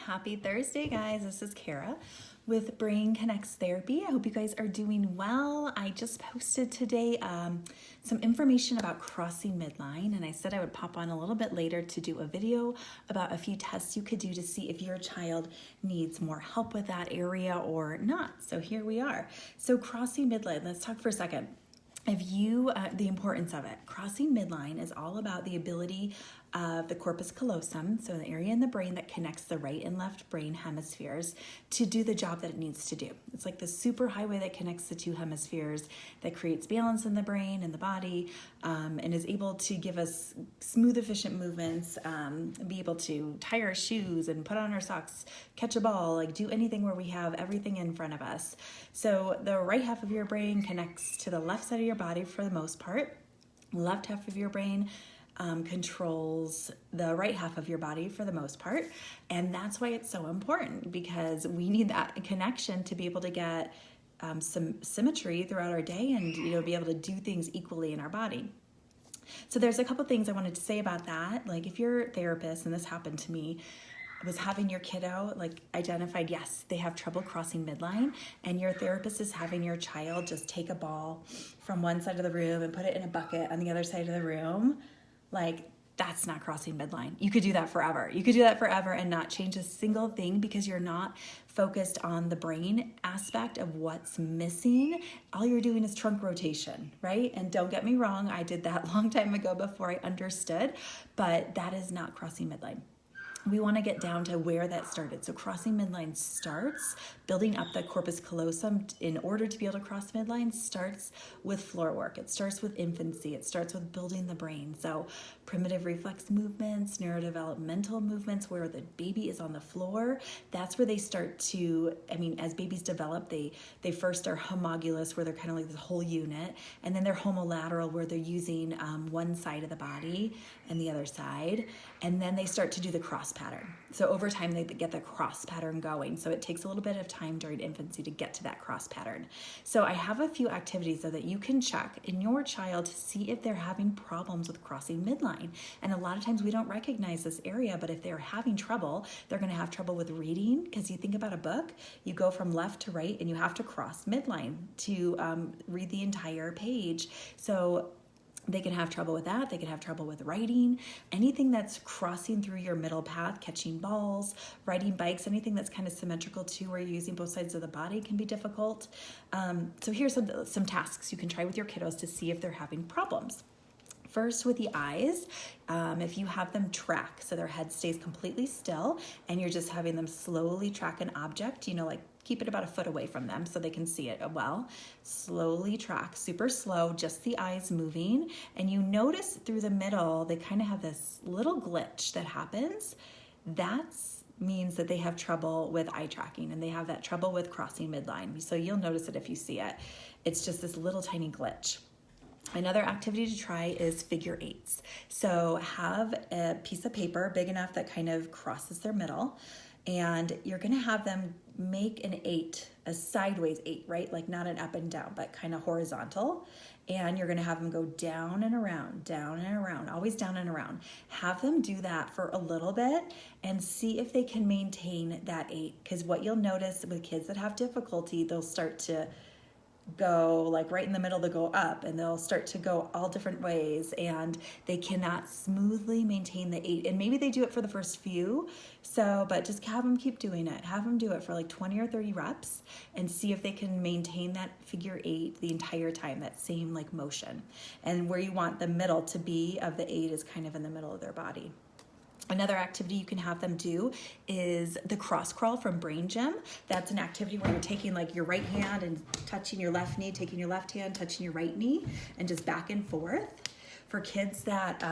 Happy Thursday, guys. This is Kara with Brain Connects Therapy. I hope you guys are doing well. I just posted today some information about crossing midline, and I said I would pop on a little bit later to do a video about a few tests you could do to see if your child needs more help with that area or not. So here we are. So crossing midline, let's talk for a second. The importance of it. Crossing midline is all about the ability of the corpus callosum, so the area in the brain that connects the right and left brain hemispheres, to do the job that it needs to do. It's like the super highway that connects the two hemispheres, that creates balance in the brain and the body, and is able to give us smooth, efficient movements, be able to tie our shoes and put on our socks, catch a ball, like do anything where we have everything in front of us. So the right half of your brain connects to the left side of your body for the most part. Left half of your brain controls the right half of your body for the most part. And that's why it's so important, because we need that connection to be able to get some symmetry throughout our day and be able to do things equally in our body. So there's a couple things I wanted to say about that. Like if you're a therapist, and this happened to me, was having your kiddo identified, yes, they have trouble crossing midline, and your therapist is having your child just take a ball from one side of the room and put it in a bucket on the other side of the room. That's not crossing midline. You could do that forever. You could do that forever and not change a single thing, because you're not focused on the brain aspect of what's missing. All you're doing is trunk rotation, right? And don't get me wrong, I did that a long time ago before I understood, but that is not crossing midline. We want to get down to where that started. So crossing midline starts, building up the corpus callosum in order to be able to cross midline starts with floor work. It starts with infancy. It starts with building the brain. So primitive reflex movements, neurodevelopmental movements where the baby is on the floor, that's where they start to, as babies develop, they first are homologous, where they're kind of like this whole unit, and then they're homolateral, where they're using one side of the body and the other side, and then they start to do the cross pattern. So over time, they get the cross pattern going. So it takes a little bit of time during infancy to get to that cross pattern. So I have a few activities though that you can check in your child to see if they're having problems with crossing midline. And a lot of times we don't recognize this area, but if they're having trouble, they're going to have trouble with reading, because you think about a book, you go from left to right and you have to cross midline to read the entire page. So they can have trouble with that. They can have trouble with writing. Anything that's crossing through your middle path, catching balls, riding bikes, anything that's kind of symmetrical too, where you're using both sides of the body, can be difficult. So here's some tasks you can try with your kiddos to see if they're having problems. First, with the eyes, if you have them track, so their head stays completely still and you're just having them slowly track an object, keep it about a foot away from them so they can see it well. Slowly track, super slow, just the eyes moving. And you notice through the middle, they kind of have this little glitch that happens. That means that they have trouble with eye tracking, and they have that trouble with crossing midline. So you'll notice it if you see it. It's just this little tiny glitch. Another activity to try is figure eights. So have a piece of paper big enough that kind of crosses their middle, and you're going to have them make an 8, a sideways 8, right? Like not an up and down, but kind of horizontal. And you're going to have them go down and around, always down and around. Have them do that for a little bit and see if they can maintain that 8. Because what you'll notice with kids that have difficulty, they'll start to go right in the middle, they'll go up, and they'll start to go all different ways, and they cannot smoothly maintain the 8. And maybe they do it for the first few, but just have them keep doing it. Have them do it for 20 or 30 reps and see if they can maintain that figure 8 the entire time, that same motion. And where you want the middle to be of the 8 is kind of in the middle of their body. Another activity you can have them do is the cross crawl from Brain Gym. That's an activity where you're taking your right hand and touching your left knee, taking your left hand, touching your right knee, and just back and forth. For kids that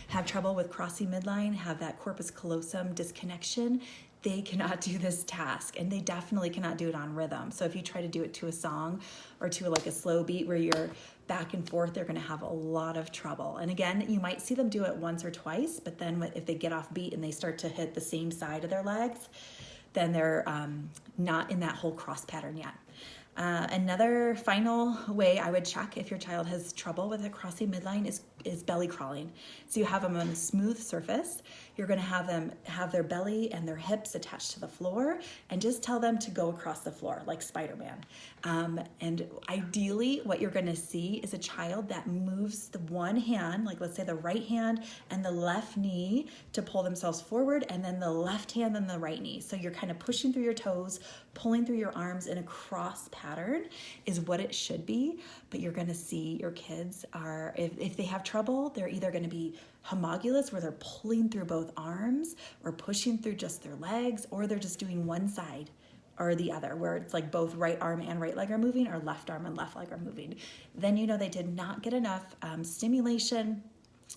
have trouble with crossing midline, have that corpus callosum disconnection, they cannot do this task, and they definitely cannot do it on rhythm. So if you try to do it to a song or to a slow beat where you're back and forth, they're going to have a lot of trouble. And again, you might see them do it once or twice, but then if they get off beat and they start to hit the same side of their legs, then they're not in that whole cross pattern yet. Another final way I would check if your child has trouble with a crossing midline is belly crawling. So you have them on a smooth surface. you're gonna have them have their belly and their hips attached to the floor and just tell them to go across the floor like Spider-Man. And ideally what you're gonna see is a child that moves the one hand, like let's say the right hand and the left knee to pull themselves forward, and then the left hand and the right knee. So you're kind of pushing through your toes, pulling through your arms in a cross pattern is what it should be. But you're gonna see your kids are, if they have trouble, they're either gonna be homologous, where they're pulling through both arms or pushing through just their legs, or they're just doing one side or the other, where it's like both right arm and right leg are moving, or left arm and left leg are moving. Then you know they did not get enough stimulation,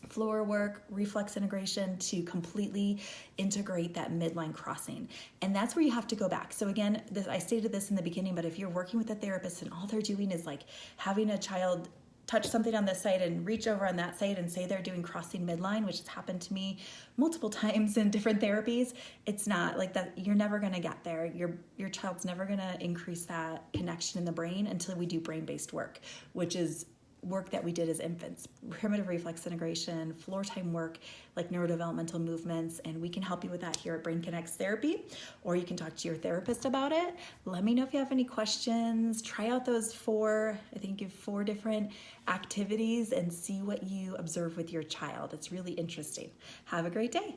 floor work, reflex integration to completely integrate that midline crossing. And that's where you have to go back. So again, I stated this in the beginning, but if you're working with a therapist and all they're doing is like having a child touch something on this side and reach over on that side and say they're doing crossing midline, which has happened to me multiple times in different therapies, it's not like that. You're never going to get there. Your child's never going to increase that connection in the brain until we do brain-based work, which is work that we did as infants, primitive reflex integration, floor time work, like neurodevelopmental movements, and we can help you with that here at Brain Connects Therapy, or you can talk to your therapist about it. Let me know if you have any questions. Try out those 4 different activities and see what you observe with your child. It's really interesting. Have a great day.